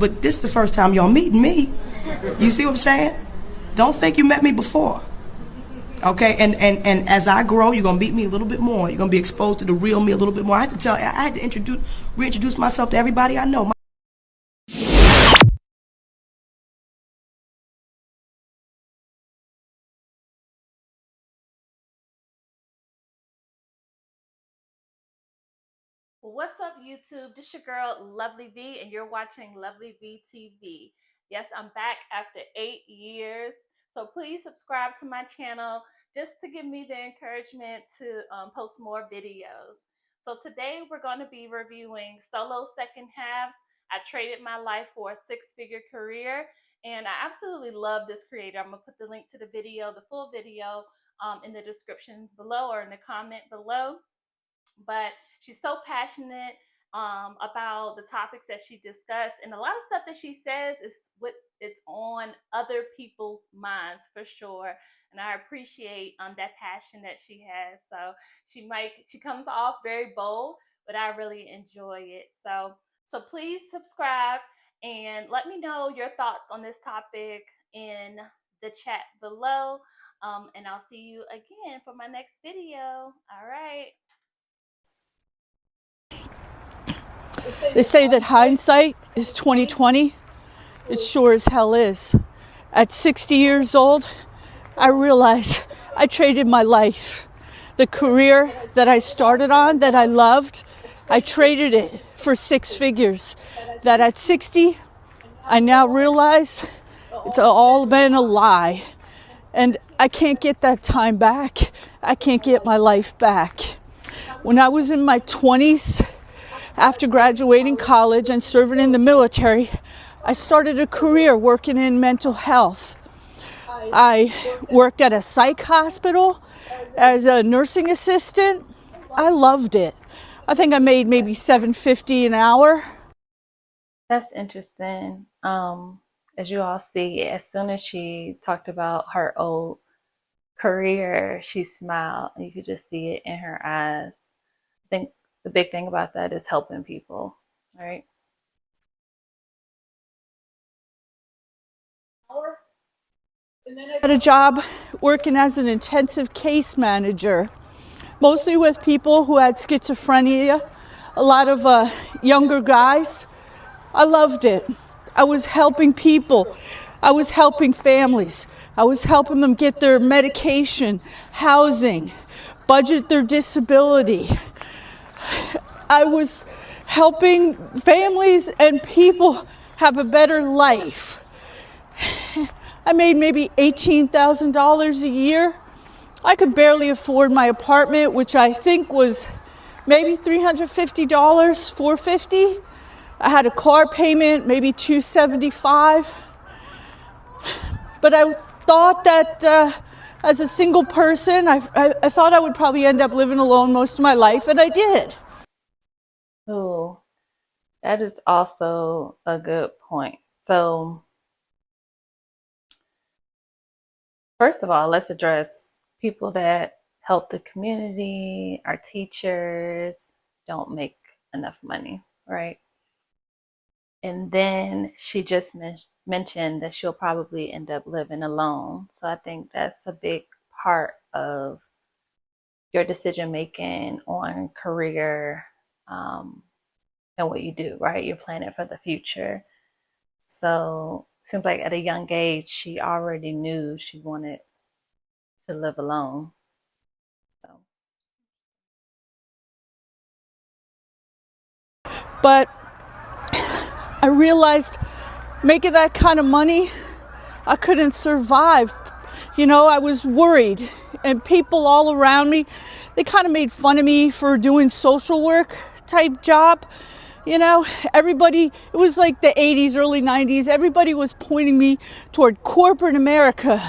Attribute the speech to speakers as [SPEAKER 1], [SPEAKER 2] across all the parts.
[SPEAKER 1] but this is the first time y'all meeting me. You see what I'm saying? Don't think you met me before. Okay, and as I grow, you're gonna meet me a little bit more. You're gonna be exposed to the real me a little bit more. I had to reintroduce myself to everybody I know.
[SPEAKER 2] What's up, YouTube? This your girl, Lovely V, and you're watching Lovely V TV. Yes, I'm back after 8 years. So please subscribe to my channel just to give me the encouragement to post more videos. So today we're going to be reviewing Solo Second Halves. I traded my life for a six-figure career, and I absolutely love this creator. I'm going to put the link to the video, the full video, in the description below or in the comment below. But she's so passionate about the topics that she discussed, and a lot of stuff that she says is what it's on other people's minds for sure. And I appreciate that passion that she has. So she comes off very bold, but I really enjoy it. So please subscribe and let me know your thoughts on this topic in the chat below. And I'll see you again for my next video. All right.
[SPEAKER 3] They say that hindsight is 20/20. It sure as hell is. At 60 years old, I realize I traded my life. The career that I started on, that I loved, I traded it for six figures. That at 60, I now realize it's all been a lie. And I can't get that time back. I can't get my life back. When I was in my 20s, after graduating college and serving in the military, I started a career working in mental health. I worked at a psych hospital as a nursing assistant. I loved it. I think I made maybe $7.50 an hour.
[SPEAKER 2] That's interesting. As you all see, as soon as she talked about her old career, she smiled. You could just see it in her eyes. I think the big thing about that is helping people, right?
[SPEAKER 3] And then I got a job working as an intensive case manager, mostly with people who had schizophrenia, a lot of younger guys. I loved it. I was helping people. I was helping families. I was helping them get their medication, housing, budget their disability. I was helping families and people have a better life. I made maybe $18,000 a year. I could barely afford my apartment, which I think was maybe $350, $450. I had a car payment, maybe $275. But I thought that as a single person, I thought I would probably end up living alone most of my life, and I did.
[SPEAKER 2] Oh, that is also a good point. So, first of all, let's address people that help the community, our teachers, don't make enough money, right? And then she just mentioned that she'll probably end up living alone. So I think that's a big part of your decision making on career, and what you do, right? You're planning for the future. So it seems like at a young age, she already knew she wanted to live alone. So.
[SPEAKER 3] But I realized making that kind of money, I couldn't survive. You know, I was worried, and people all around me, they kind of made fun of me for doing social work type job. You know, everybody, it was like the 80s, early 90s, everybody was pointing me toward corporate America.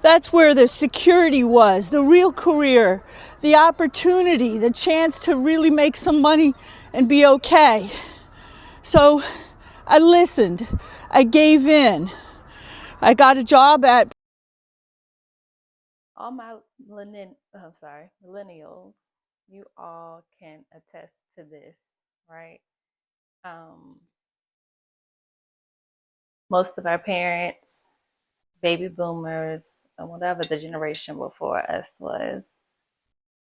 [SPEAKER 3] That's where the security was, the real career, the opportunity, the chance to really make some money and be okay. So I listened. I gave in. I got a job at
[SPEAKER 2] All my millennials, you all can attest to this, right? most of our parents, baby boomers, and whatever the generation before us was,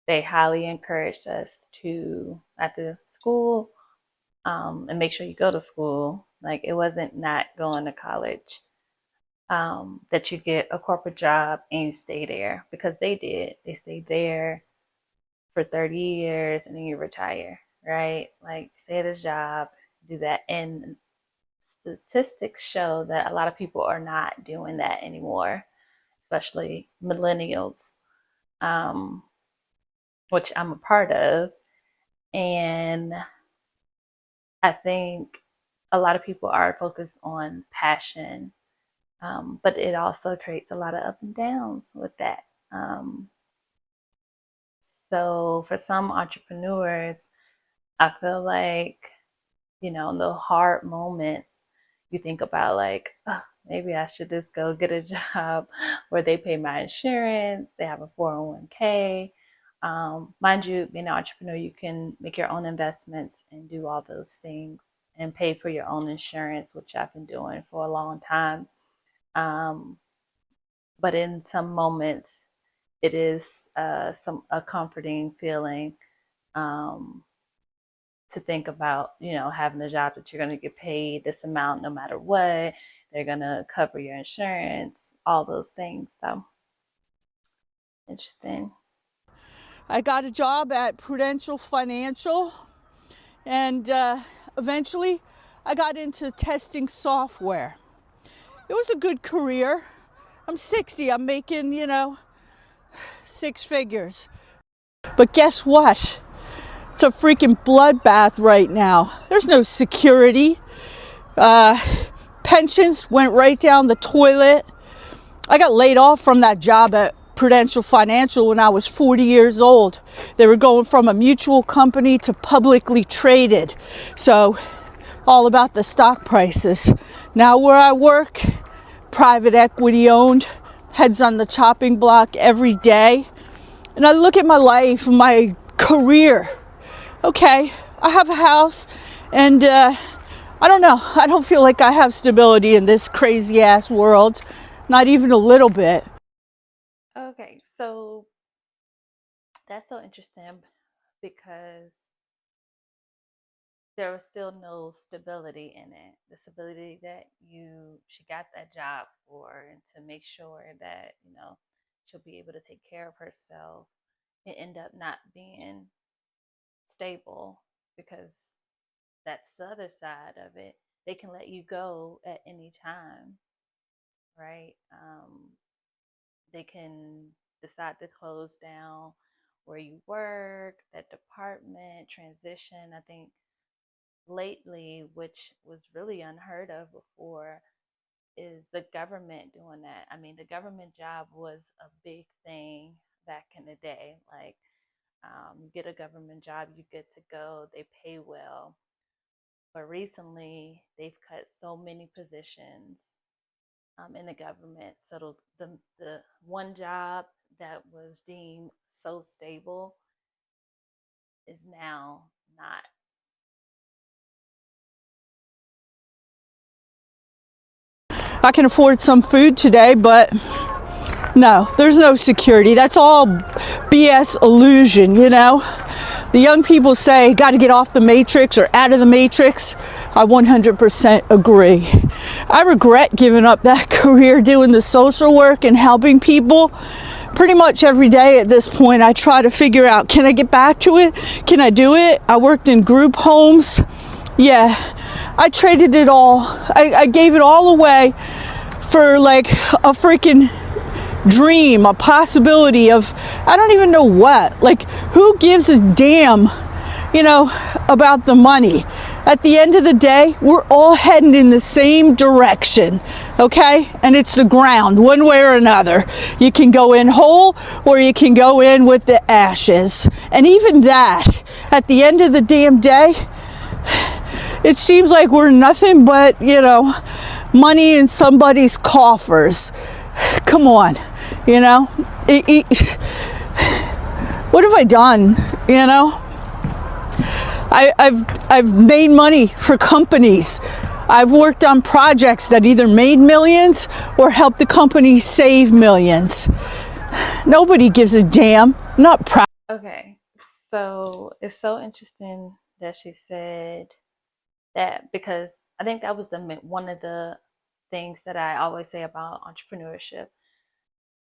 [SPEAKER 2] they highly encouraged us to, after school, and make sure you go to school. Like, it wasn't not going to college. That you get a corporate job and you stay there, because they did. They stayed there for 30 years and then you retire, right? Like, stay at a job, do that. And statistics show that a lot of people are not doing that anymore, especially millennials, which I'm a part of. And I think a lot of people are focused on passion, but it also creates a lot of up and downs with that. So for some entrepreneurs, I feel like, in the hard moments, you think about like, oh, maybe I should just go get a job where they pay my insurance, they have a 401k. Mind you, being an entrepreneur, you can make your own investments and do all those things and pay for your own insurance, which I've been doing for a long time. But in some moments, it is a comforting feeling to think about, having a job that you're going to get paid this amount no matter what. They're going to cover your insurance, all those things. So, interesting.
[SPEAKER 3] I got a job at Prudential Financial, and eventually I got into testing software. It was a good career. I'm 60, I'm making, 6 figures. But guess what? It's a freaking bloodbath right now. There's no security. Pensions went right down the toilet. I got laid off from that job at Prudential Financial when I was 40 years old. They were going from a mutual company to publicly traded. So all about the stock prices. Now where I work, private equity owned, heads on the chopping block every day. And I look at my life, my career. Okay, I have a house, and I don't know. I don't feel like I have stability in this crazy ass world. Not even a little bit.
[SPEAKER 2] Okay, so that's so interesting, because there was still no stability in it. The stability that she got that job for, and to make sure that, she'll be able to take care of herself, it ended up not being stable, because that's the other side of it. They can let you go at any time, right? They can decide to close down where you work, that department, transition. I think lately, which was really unheard of before, is the government doing that. I mean, the government job was a big thing back in the day. Like, you get a government job, you get to go, they pay well. But recently, they've cut so many positions in the government. So the one job that was deemed so stable is now not.
[SPEAKER 3] I can afford some food today, but no, there's no security. That's all BS illusion, The young people say, got to get off the matrix or out of the matrix. I 100% agree. I regret giving up that career doing the social work and helping people. Pretty much every day at this point, I try to figure out, can I get back to it? Can I do it? I worked in group homes. Yeah, I traded it all. I gave it all away for like a freaking dream, a possibility of, I don't even know what. Like, who gives a damn, about the money? At the end of the day, we're all heading in the same direction, okay? And it's the ground, one way or another. You can go in whole, or you can go in with the ashes. And even that, at the end of the damn day, it seems like we're nothing but, money in somebody's coffers. Come on, what have I done, I've made money for companies. I've worked on projects that either made millions or helped the company save millions. Nobody gives a damn. I'm not proud.
[SPEAKER 2] Okay, so it's so interesting that she said that, because I think that was one of the things that I always say about entrepreneurship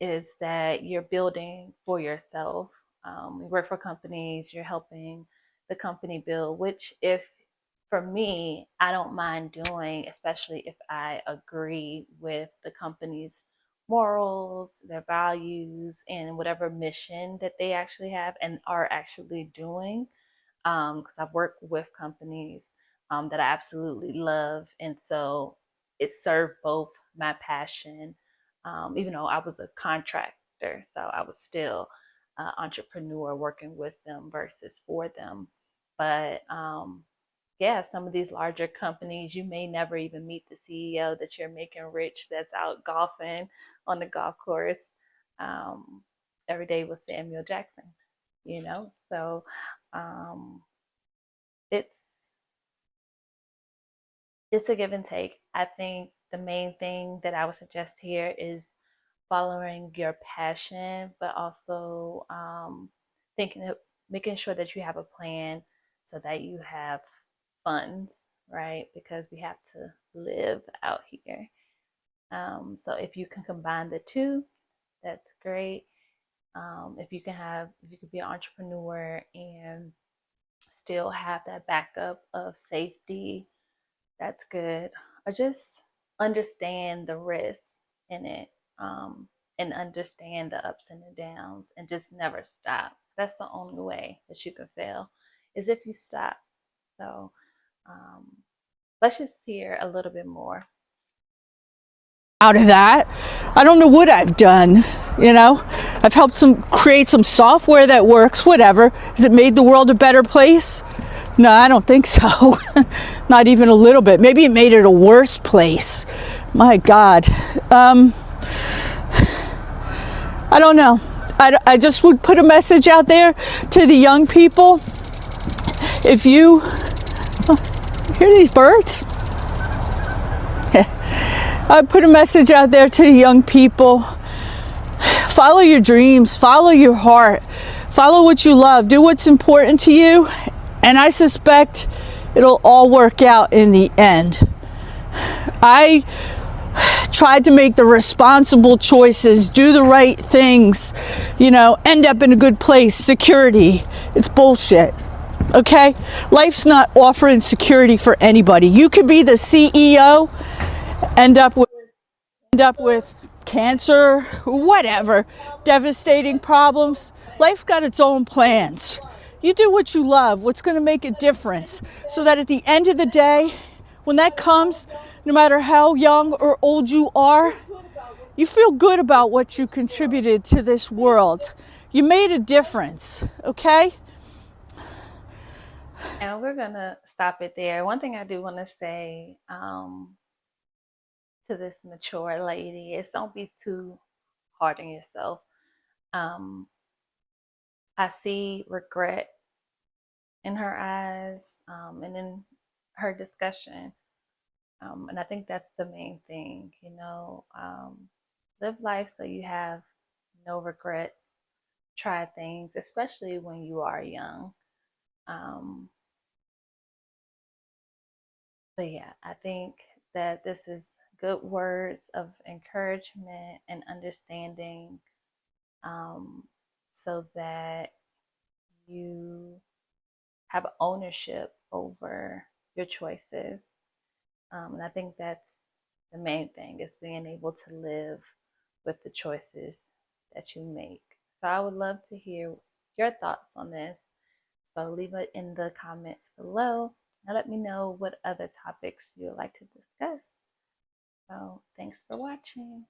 [SPEAKER 2] is that you're building for yourself. You work for companies, you're helping the company build, which, if for me, I don't mind doing, especially if I agree with the company's morals, their values, and whatever mission that they actually have and are actually doing. Because I've worked with companies that I absolutely love. And so it served both my passion, even though I was a contractor, so I was still an entrepreneur working with them versus for them. But yeah, some of these larger companies, you may never even meet the CEO that you're making rich that's out golfing on the golf course um, every day with Samuel Jackson, you know? So um, it's it's a give and take. I think the main thing that I would suggest here is following your passion, but also thinking of making sure that you have a plan so that you have funds, right? Because we have to live out here. So if you can combine the two, that's great. If you could be an entrepreneur and still have that backup of safety, that's good. Or just understand the risks in it, and understand the ups and the downs, and just never stop. That's the only way that you can fail, is if you stop. So um, let's just hear a little bit more.
[SPEAKER 3] Out of that, I don't know what I've done. I've helped create some software that works, whatever. Has it made the world a better place? No, I don't think so. Not even a little bit. Maybe it made it a worse place. My God. I don't know. I just would put a message out there to the young people. If you hear these birds, I put a message out there to the young people. Follow your dreams, follow your heart, follow what you love, do what's important to you, and I suspect it'll all work out in the end. I tried to make the responsible choices, do the right things, end up in a good place. Security, it's bullshit. Okay? Life's not offering security for anybody. You could be the CEO, end up with cancer, whatever, devastating problems. Life's got its own plans. You do what you love, what's going to make a difference, so that at the end of the day, when that comes, no matter how young or old you are, you feel good about what you contributed to this world. You made a difference, okay?
[SPEAKER 2] And we're going to stop it there. One thing I do want to say to this mature lady is, don't be too hard on yourself. I see regret in her eyes, and in her discussion. And I think that's the main thing, live life so you have no regrets. Try things, especially when you are young. But yeah, I think that this is good words of encouragement and understanding, so that you have ownership over your choices. And I think that's the main thing, is being able to live with the choices that you make. So I would love to hear your thoughts on this. So leave it in the comments below and let me know what other topics you would like to discuss. So thanks for watching.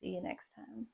[SPEAKER 2] See you next time.